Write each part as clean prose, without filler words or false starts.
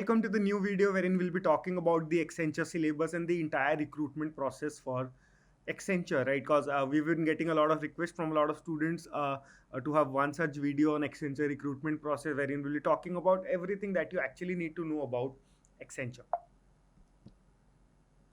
welcome to the new video wherein we'll be talking about the Accenture syllabus and the entire recruitment process for Accenture, right? Because we've been getting a lot of requests from a lot of students to have one such video on Accenture recruitment process wherein we'll be talking about everything that you actually need to know about Accenture.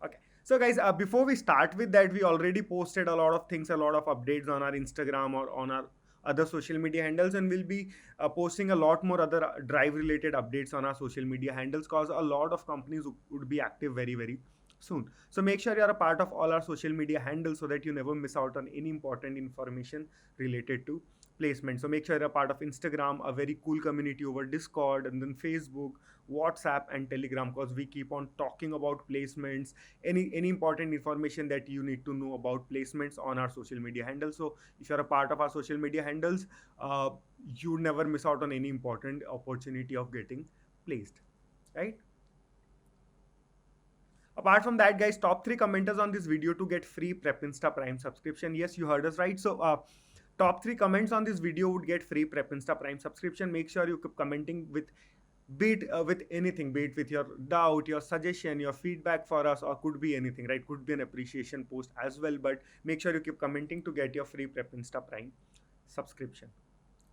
Okay. So guys, before we start with that, we already posted a lot of things, a lot of updates on our Instagram or on our other social media handles, and we'll be posting a lot more other drive related updates on our social media handles because a lot of companies would be active very soon. So make sure you are a part of all our social media handles so that you never miss out on any important information related to placement. So make sure you're a part of Instagram, a very cool community over Discord, and then Facebook, WhatsApp, and Telegram, because we keep on talking about placements, any important information that you need to know about placements on our social media handles. So if you're a part of our social media handles, you never miss out on any important opportunity of getting placed, right? Apart from that, guys, top 3 commenters on this video to get free Prep Insta Prime subscription. Yes, you heard us right. So top 3 comments on this video would get free Prep Insta Prime subscription. Make sure you keep commenting with with anything, be it with your doubt, your suggestion, your feedback for us, or could be anything, right? Could be an appreciation post as well, but make sure you keep commenting to get your free Prep Insta Prime subscription.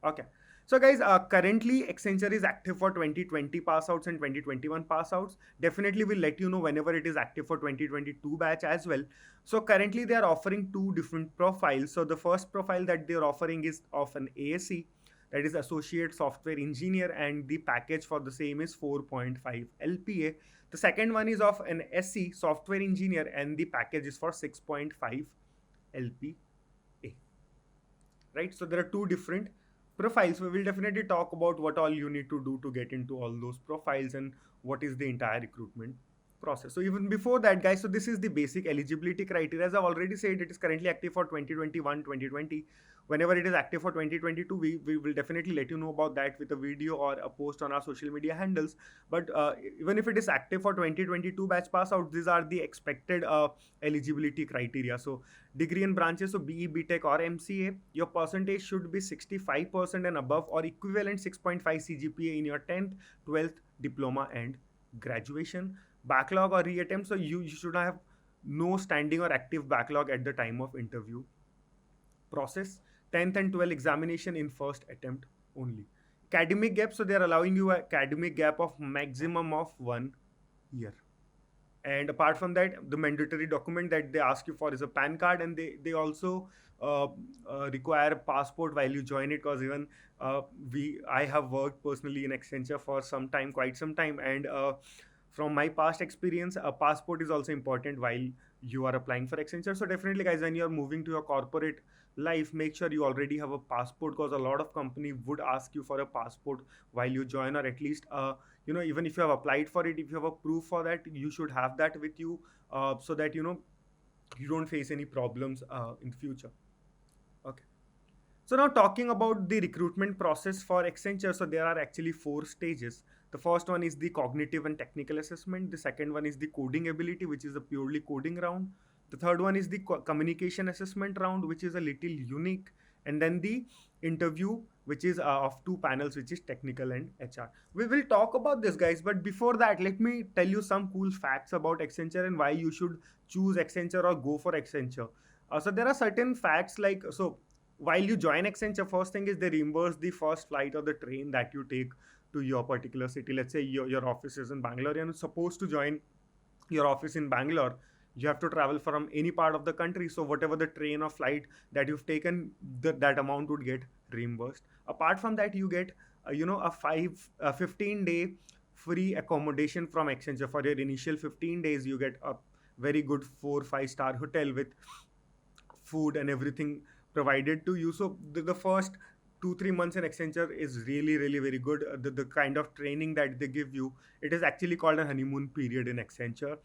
Okay. So guys, currently Accenture is active for 2020 pass outs and 2021 pass outs. Definitely will let you know whenever it is active for 2022 batch as well. So currently they are offering 2 different profiles. So the first profile that they are offering is of an ASE, that is Associate Software Engineer, and the package for the same is 4.5 LPA. The second one is of an SE, Software Engineer, and the package is for 6.5 LPA. Right? So there are 2 different profiles. We will definitely talk about what all you need to do to get into all those profiles and what is the entire recruitment process. So even before that, guys, so this is the basic eligibility criteria. As I've already said, it is currently active for 2021 2020. Whenever it is active for 2022, we will definitely let you know about that with a video or a post on our social media handles. But even if it is active for 2022 batch pass out, these are the expected eligibility criteria. So degree and branches, so BE, BTech or MCA, your percentage should be 65% and above or equivalent 6.5 CGPA in your 10th, 12th, diploma and graduation. Backlog or reattempt, so you should have no standing or active backlog at the time of interview process. 10th and 12th examination in first attempt only. Academic gap, so they are allowing you an academic gap of maximum of 1 year. And apart from that, the mandatory document that they ask you for is a PAN card, and they also require a passport while you join it, because even I have worked personally in Accenture for some time, quite some time, and from my past experience, a passport is also important while you are applying for Accenture. So definitely, guys, when you're moving to your corporate life, make sure you already have a passport, because a lot of company would ask you for a passport while you join, or at least even if you have applied for it, if you have a proof for that, you should have that with you, so that you don't face any problems in the future. Okay. So now talking about the recruitment process for Accenture, so there are actually 4 stages. The first one is the cognitive and technical assessment. The second one is the coding ability, which is a purely coding round. The third one is the communication assessment round, which is a little unique. And then the interview, which is of 2 panels, which is technical and HR. We will talk about this, guys. But before that, let me tell you some cool facts about Accenture and why you should choose Accenture or go for Accenture. So there are certain facts like, so while you join Accenture, first thing is they reimburse the first flight or the train that you take to your particular city. Let's say your office is in Bangalore and you're supposed to join your office in Bangalore. You have to travel from any part of the country. So whatever the train or flight that you've taken, that amount would get reimbursed. Apart from that, you get a 15-day free accommodation from Accenture. For your initial 15 days, you get a very good 4-5 star hotel with food and everything provided to you. So the first 2-3 months in Accenture is really very good. The kind of training that they give you, it is actually called a honeymoon period in Accenture.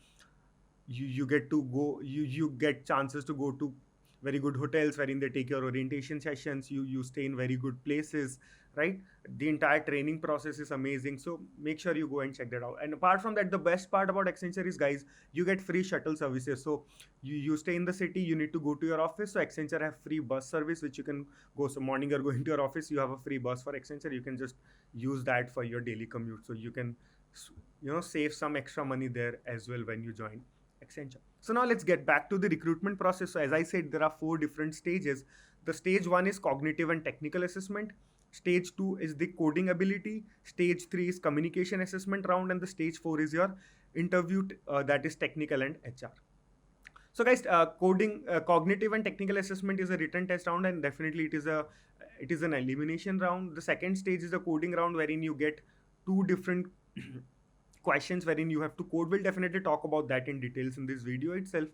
You get to go, you get chances to go to very good hotels wherein they take your orientation sessions. You stay in very good places, right? The entire training process is amazing, so make sure you go and check that out. And apart from that, the best part about Accenture is, guys, you get free shuttle services. So you stay in the city, you need to go to your office, so Accenture have free bus service which you can go. So morning you're going to your office, you have a free bus for Accenture, you can just use that for your daily commute. So you can save some extra money there as well when you join Accenture. So now let's get back to the recruitment process. So as I said, there are 4 different stages. The stage 1 is cognitive and technical assessment. Stage 2 is the coding ability. Stage 3 is communication assessment round, and the stage 4 is your interview, that is technical and HR. So guys, cognitive and technical assessment is a written test round, and definitely it is an elimination round. The second stage is the coding round, wherein you get 2 different questions wherein you have to code. We'll definitely talk about that in details in this video itself.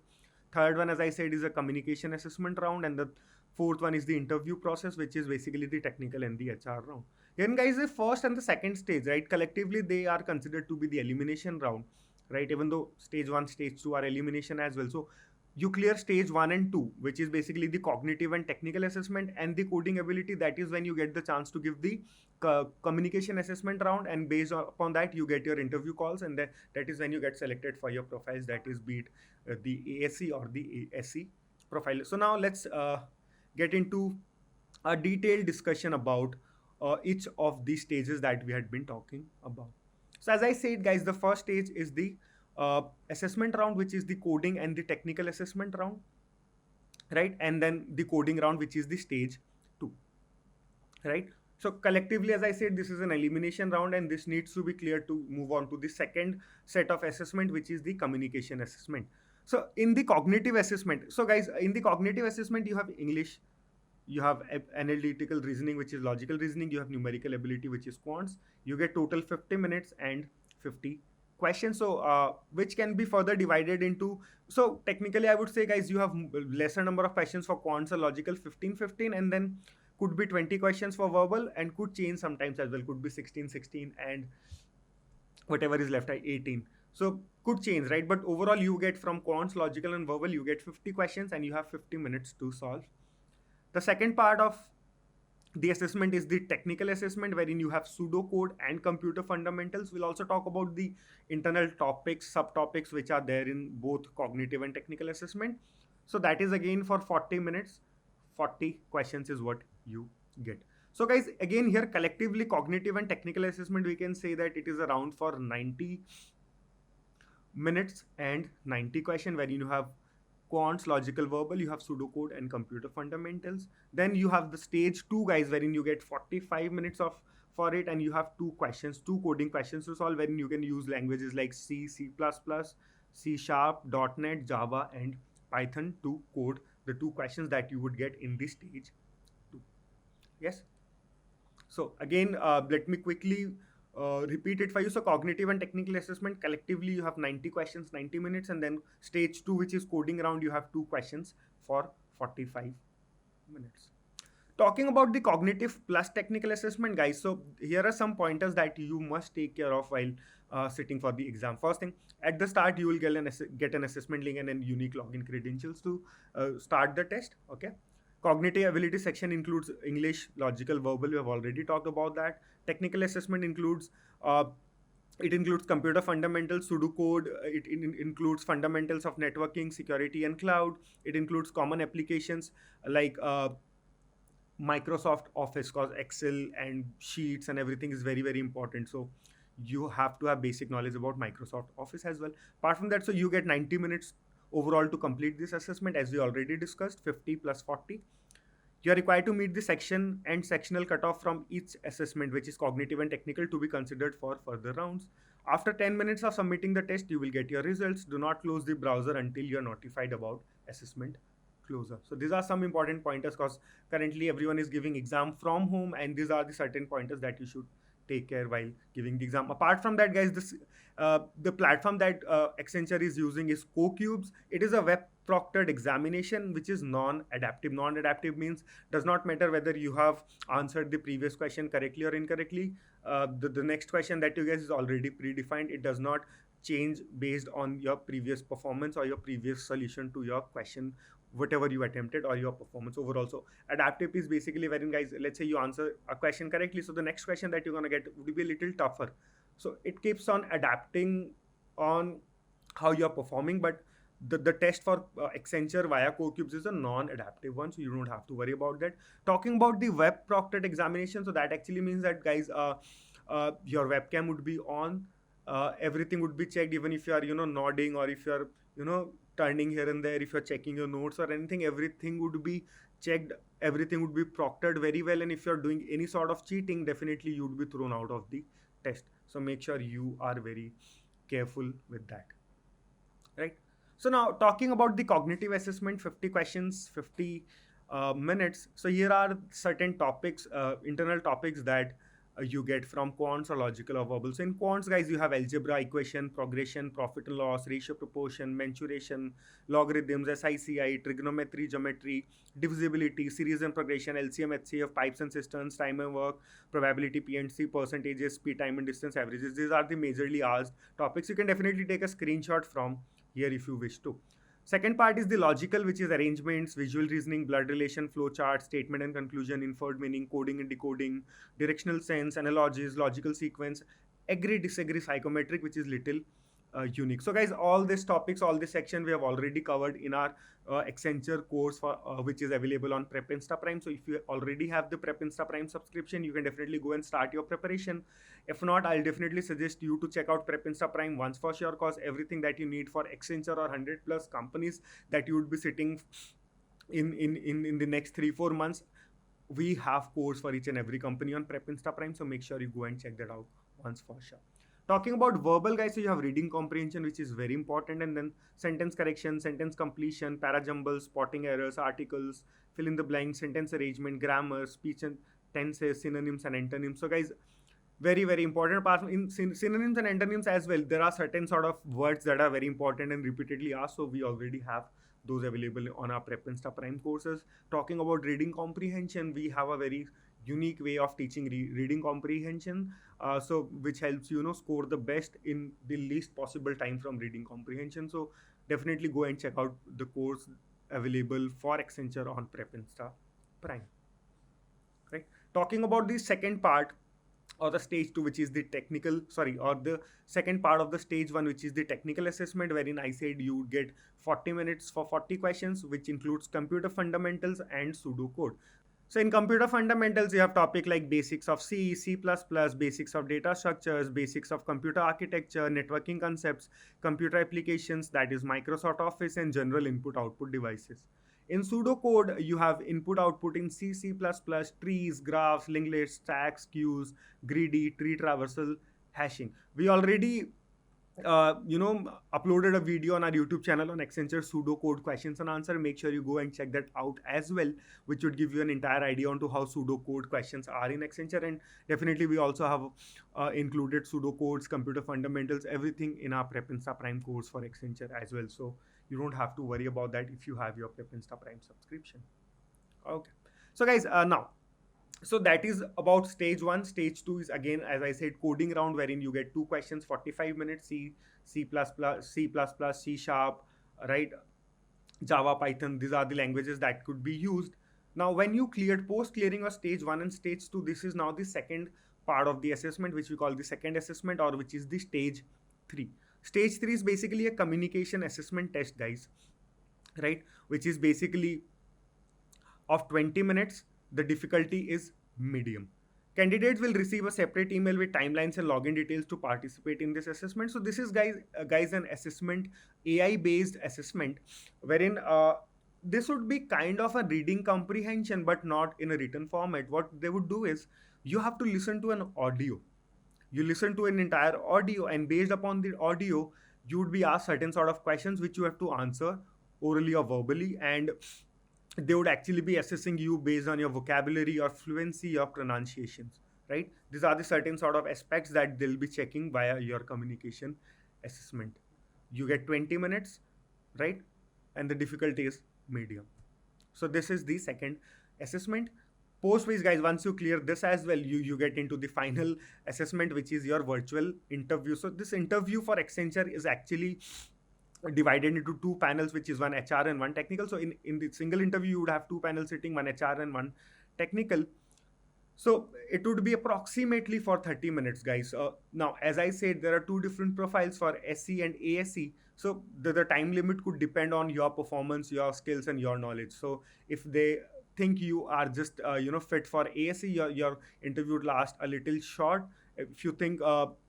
Third one, as I said, is a communication assessment round, and the fourth one is the interview process, which is basically the technical and the HR round. Then guys, the first and the second stage, right, collectively they are considered to be the elimination round, right? Even though stage 1, stage 2 are elimination as well. So you clear stage 1 and 2, which is basically the cognitive and technical assessment and the coding ability. That is when you get the chance to give the communication assessment round, and based upon that you get your interview calls, and that is when you get selected for your profiles, that is be it the ASC or the ASC profile. So now let's get into a detailed discussion about each of these stages that we had been talking about. So as I said guys, the first stage is the assessment round, which is the coding and the technical assessment round, right? And then the coding round, which is the stage 2, right? So collectively, as I said, this is an elimination round, and this needs to be clear to move on to the second set of assessment, which is the communication assessment. So in the cognitive assessment, so guys, in the cognitive assessment, you have English, you have analytical reasoning, which is logical reasoning, you have numerical ability, which is quants. You get total 50 minutes and 50 questions. So which can be further divided into, so technically I would say guys, you have lesser number of questions for quants or logical, 15, and then could be 20 questions for verbal, and could change sometimes as well, could be 16, and whatever is left, 18. So could change, right? But overall you get from quants, logical and verbal, you get 50 questions and you have 50 minutes to solve. The second part of the assessment is the technical assessment, wherein you have pseudocode and computer fundamentals. We'll also talk about the internal topics, subtopics, which are there in both cognitive and technical assessment. So that is again for 40 minutes. 40 questions is what you get. So guys, again here collectively cognitive and technical assessment, we can say that it is around for 90 minutes and 90 question, wherein you have quants, logical, verbal, you have pseudocode and computer fundamentals. Then you have the stage 2 guys, wherein you get 45 minutes of for it, and you have 2 questions, 2 coding questions to solve, wherein you can use languages like C, C++, C#, .NET, Java and Python to code the 2 questions that you would get in the stage 2. Yes. So again, let me quickly repeat it for you. So cognitive and technical assessment, collectively you have 90 questions, 90 minutes, and then stage 2, which is coding round, you have 2 questions for 45 minutes. Talking about the cognitive plus technical assessment guys, so here are some pointers that you must take care of while sitting for the exam. First thing, at the start you will get an assessment link and then unique login credentials to start the test. Okay. Cognitive ability section includes English, logical, verbal. We have already talked about that. Technical assessment includes it includes computer fundamentals, pseudocode. It includes fundamentals of networking, security, and cloud. It includes common applications like Microsoft Office, because Excel and Sheets and everything is very, very important. So you have to have basic knowledge about Microsoft Office as well. Apart from that, so you get 90 minutes overall to complete this assessment, as we already discussed, 50 plus 40. You are required to meet the section and sectional cutoff from each assessment, which is cognitive and technical, to be considered for further rounds. After 10 minutes of submitting the test, you will get your results. Do not close the browser until you are notified about assessment closure. So these are some important pointers, because currently everyone is giving exam from home, and these are the certain pointers that you should take care while giving the exam. Apart from that guys, this the platform that Accenture is using is CoCubes. It is a web proctored examination which is non-adaptive. Non-adaptive means does not matter whether you have answered the previous question correctly or incorrectly. The next question that you guys is already predefined. It does not change based on your previous performance or your previous solution to your question, whatever you attempted, or your performance overall. So adaptive is basically wherein guys, let's say you answer a question correctly, so the next question that you're going to get would be a little tougher. So it keeps on adapting on how you're performing, but the test for Accenture via CoCubes is a non-adaptive one, so you don't have to worry about that. Talking about the web proctored examination, so that actually means that guys, your webcam would be on, everything would be checked, even if you are, nodding, or if you are, turning here and there, if you're checking your notes or anything, everything would be checked, everything would be proctored very well. And if you're doing any sort of cheating, definitely you would be thrown out of the test. So make sure you are very careful with that, right? So now, talking about the cognitive assessment, 50 questions, 50 minutes. So here are certain topics, internal topics that you get from quants or logical or verbal. So in quants, guys, you have algebra, equation, progression, profit and loss, ratio, proportion, mensuration, logarithms, SICI, trigonometry, geometry, divisibility, series and progression, LCM, HCF, pipes and cisterns, time and work, probability, P&C, percentages, speed, time and distance, averages. These are the majorly asked topics. You can definitely take a screenshot from here if you wish to. Second part is the logical, which is arrangements, visual reasoning, blood relation, flow chart, statement and conclusion, inferred meaning, coding and decoding, directional sense, analogies, logical sequence, agree, disagree, psychometric, which is little unique. So guys, all these topics, all this section we have already covered in our Accenture course, for which is available on Prep Insta Prime. So if you already have the Prep Insta Prime subscription, you can definitely go and start your preparation. If not, I'll definitely suggest you to check out Prep Insta Prime once for sure, cause everything that you need for Accenture or 100 plus companies that you would be sitting in the next 3-4 months, we have course for each and every company on Prep Insta Prime. So make sure you go and check that out once for sure. Talking about verbal, guys, so you have reading comprehension, which is very important, and then sentence correction, sentence completion, parajumbles, spotting errors, articles, fill in the blank, sentence arrangement, grammar, speech and tenses, synonyms and antonyms. So guys, very, very important. Apart from in synonyms and antonyms as well, there are certain sort of words that are very important and repeatedly asked. So we already have those available on our Prep Insta Prime courses. Talking about reading comprehension, we have a very unique way of teaching reading comprehension, so which helps you score the best in the least possible time from reading comprehension. So definitely go and check out the course available for Accenture on Prep Insta Prime, right? Talking about the second part, or the stage 2, which is the technical, or the second part of the stage 1, which is the technical assessment, wherein I said you would get 40 minutes for 40 questions, which includes computer fundamentals and pseudocode. So in computer fundamentals, you have topic like basics of C, C++, basics of data structures, basics of computer architecture, networking concepts, computer applications, that is Microsoft Office, and general input-output devices. In pseudocode, you have input-output in C, C++, trees, graphs, linklets, stacks, queues, greedy, tree traversal, hashing. We already uploaded a video on our YouTube channel on Accenture pseudocode questions and answer. Make sure you go and check that out as well, which would give you an entire idea onto how pseudocode questions are in Accenture. And definitely we also have included pseudocodes, computer fundamentals, everything in our Prep Insta Prime course for Accenture as well. So you don't have to worry about that if you have your Prep Insta Prime subscription. Okay. So guys, now, so that is about stage 1. Stage 2 is, again, as I said, coding round, wherein you get 2 questions, 45 minutes, C, C++, C Sharp, right? Java, Python, these are the languages that could be used. Now, when you cleared, post clearing of stage 1 and stage 2, this is now the second part of the assessment, which we call the second assessment, or which is the stage 3. Stage 3 is basically a communication assessment test, guys, right? Which is basically of 20 minutes. The difficulty is medium. Candidates will receive a separate email with timelines and login details to participate in this assessment. So this is, guys, an assessment, AI-based assessment, wherein this would be kind of a reading comprehension, but not in a written format. What they would do is, you have to listen to an audio. You listen to an entire audio, and based upon the audio, you would be asked certain sort of questions which you have to answer orally or verbally, and they would actually be assessing you based on your vocabulary, your fluency, your pronunciations, right? These are the certain sort of aspects that they'll be checking via your communication assessment. You get 20 minutes, right? And the difficulty is medium. So this is the second assessment. Post-wise, guys, once you clear this as well, you get into the final assessment, which is your virtual interview. So this interview for Accenture is actually divided into 2 panels, which is one HR and one technical. So in the single interview, you would have 2 panels sitting, one HR and one technical. So it would be approximately for 30 minutes, guys. Now, as I said, there are 2 different profiles for SC and ASC. So the time limit could depend on your performance, your skills, and your knowledge. So if they think you are just fit for ASC, your interview would last a little short. If you think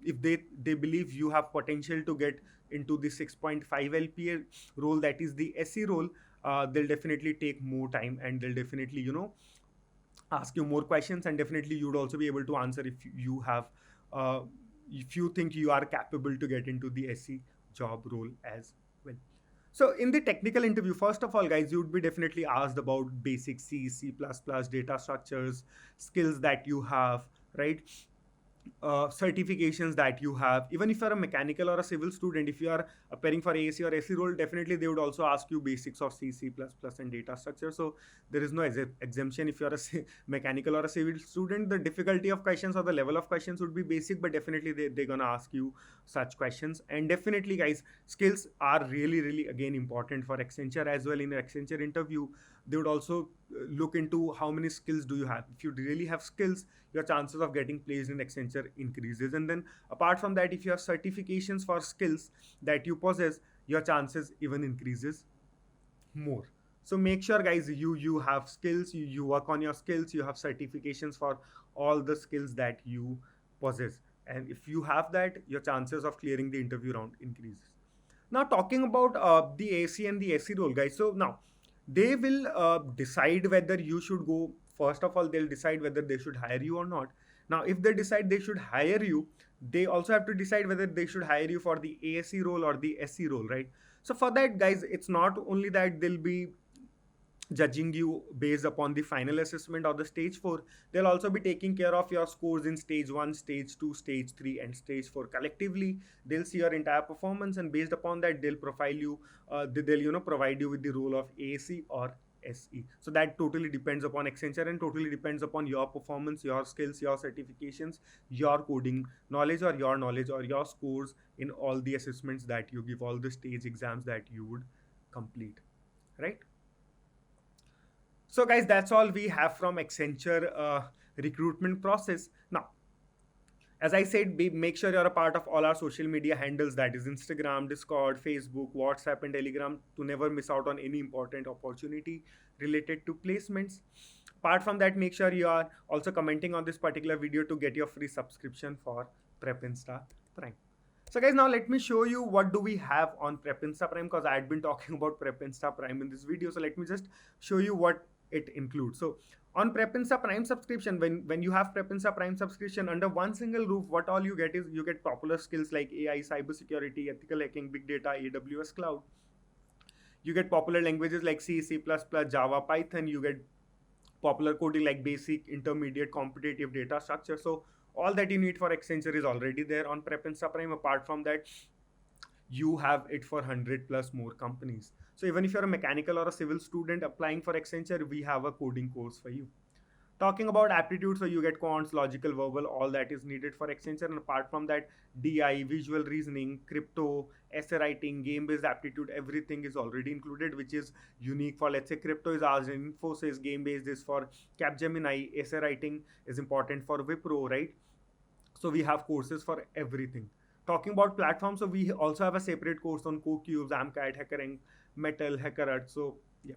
if they believe you have potential to get into the 6.5 LPA role, that is the SE role, they'll definitely take more time, and they'll definitely ask you more questions, and definitely you'd also be able to answer if you have uh, if you think you are capable to get into the SE job role as well. So in the technical interview, first of all, guys, you would be definitely asked about basic C++, data structures, skills that you have, right? Certifications that you have. Even if you're a mechanical or a civil student, if you are appearing for AAC or SE role, definitely they would also ask you basics of C++, and data structure. So there is no exemption. If you're a mechanical or a civil student, the difficulty of questions or the level of questions would be basic, but definitely they're gonna ask you such questions. And definitely, guys, skills are really, really again important for Accenture as well. In the Accenture interview, they would also look into how many skills do you have. If you really have skills, your chances of getting placed in Accenture increases. And then apart from that, if you have certifications for skills that you possess, your chances even increases more. So make sure, guys, you have skills, you work on your skills, you have certifications for all the skills that you possess. And if you have that, your chances of clearing the interview round increases. Now talking about the AC and the SC role, guys. So now they will decide whether you should go. First of all, they'll decide whether they should hire you or not. Now, if they decide they should hire you, they also have to decide whether they should hire you for the ASC role or the SC role, right? So for that, guys, it's not only that they'll be judging you based upon the final assessment or the stage 4. They'll also be taking care of your scores in stage 1, stage 2, stage 3, and stage 4 collectively. They'll see your entire performance, and based upon that, they'll profile you. They'll provide you with the role of AC or SE. So that totally depends upon Accenture, and totally depends upon your performance, your skills, your certifications, your coding knowledge, or your scores in all the assessments that you give, all the stage exams that you would complete, right? So guys, that's all we have from Accenture recruitment process. Now, as I said, make sure you're a part of all our social media handles, that is Instagram, Discord, Facebook, WhatsApp, and Telegram, to never miss out on any important opportunity related to placements. Apart from that, make sure you are also commenting on this particular video to get your free subscription for PrepInsta Prime. So guys, now let me show you what do we have on PrepInsta Prime, because I had been talking about PrepInsta Prime in this video. So let me just show you what it includes. So on PrepInsta Prime subscription, when you have PrepInsta Prime subscription under one single roof, what all you get is you get popular skills like AI, cybersecurity, ethical hacking, big data, AWS cloud. You get popular languages like C, C++, Java, Python. You get popular coding like basic, intermediate, competitive, data structure. So all that you need for Accenture is already there on PrepInsta Prime. Apart from that, you have it for 100 plus more companies. So even if you're a mechanical or a civil student applying for Accenture, we have a coding course for you. Talking about aptitude, so you get quants, logical, verbal, all that is needed for Accenture. And apart from that, DI, visual reasoning, crypto, essay writing, game-based aptitude, everything is already included, which is unique for, let's say, crypto is asked in Infosys, game-based is for Capgemini, essay writing is important for Wipro, right? So we have courses for everything. Talking about platforms, so we also have a separate course on CodeCubes, AMCAT, HackerRank, Metal, HackerArt. So yeah,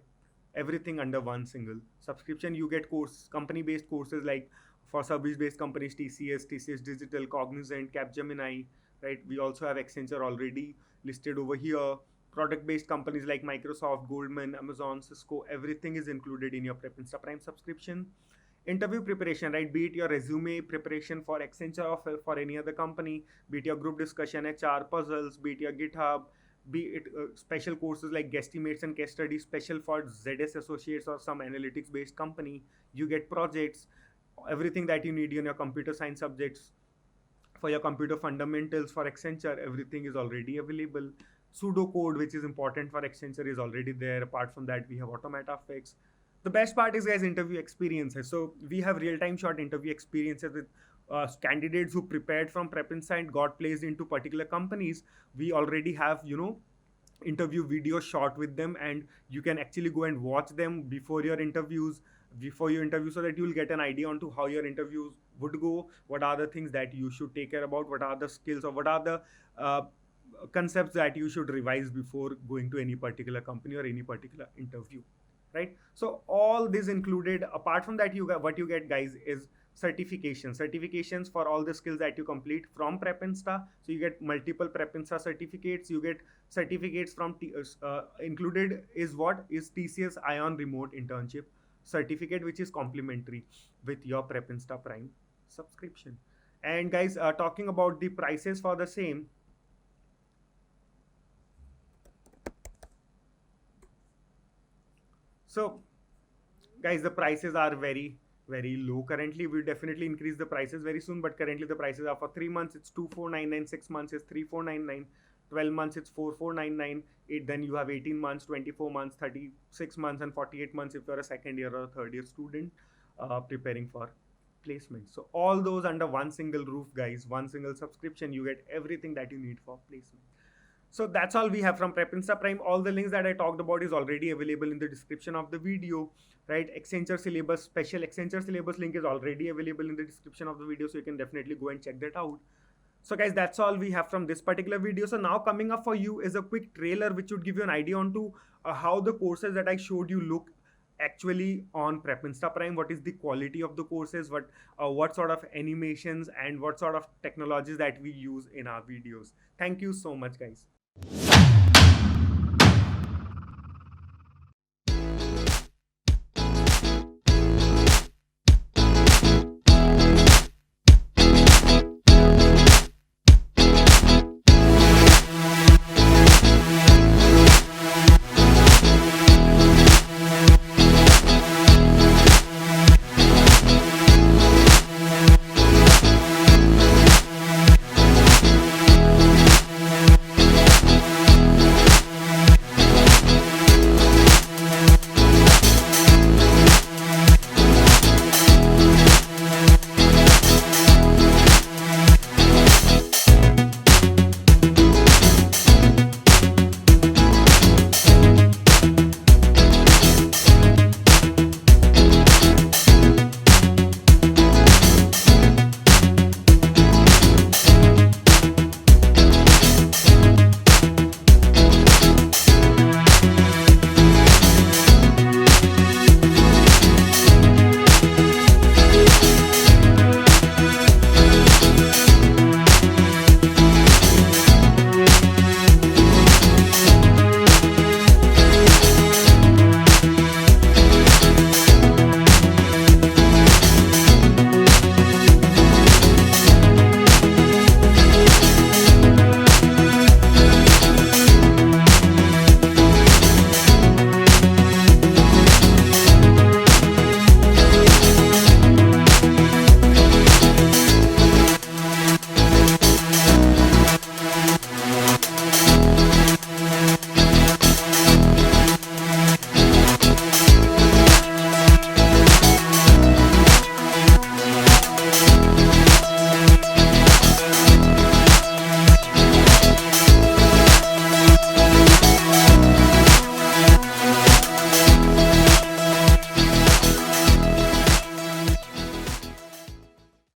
everything under one single subscription. You get company-based courses like for service-based companies, TCS Digital, Cognizant, Capgemini, right? We also have Accenture already listed over here. Product-based companies like Microsoft, Goldman, Amazon, Cisco, everything is included in your PrepInsta Prime subscription. Interview preparation, right? Be it your resume preparation for Accenture or for any other company, be it your group discussion, HR, puzzles, be it your GitHub, be it special courses like Guestimates and Case Studies, special for ZS Associates or some analytics based company. You get projects, everything that you need in your computer science subjects. For your computer fundamentals for Accenture, everything is already available. Pseudocode, which is important for Accenture, is already there. Apart from that, we have Automata Fix. The best part is, guys, interview experiences. So we have real-time short interview experiences with candidates who prepared from PrepInsta and got placed into particular companies. We already have, interview video shot with them, and you can actually go and watch them before your interviews, so that you'll get an idea onto how your interviews would go, what are the things that you should take care about, what are the skills, or what are the concepts that you should revise before going to any particular company or any particular interview, right? So all this included. Apart from that, what you get, guys, is certifications for all the skills that you complete from Prepinsta. So you get multiple Prepinsta certificates. You get certificates from included is what is TCS Ion Remote Internship certificate, which is complimentary with your Prepinsta Prime subscription. And guys, talking about the prices for the same. So guys, the prices are very low currently. We definitely increase the prices very soon, but currently the prices are for 3 months it's 2499, 6 months is 3499, 12 months it's 4499, then you have 18 months, 24 months, 36 months, and 48 months if you're a second year or third year student preparing for placement. So all those under one single roof, guys, one single subscription, you get everything that you need for placement. So that's all we have from Prepinsta Prime. All the links that I talked about is already available in the description of the video, right? Accenture syllabus, special Accenture syllabus link is already available in the description of the video, so you can definitely go and check that out. So guys, that's all we have from this particular video. So now coming up for you is a quick trailer which would give you an idea onto how the courses that I showed you look actually on Prepinsta Prime. What is the quality of the courses, what sort of animations and what sort of technologies that we use in our videos. Thank you so much, guys.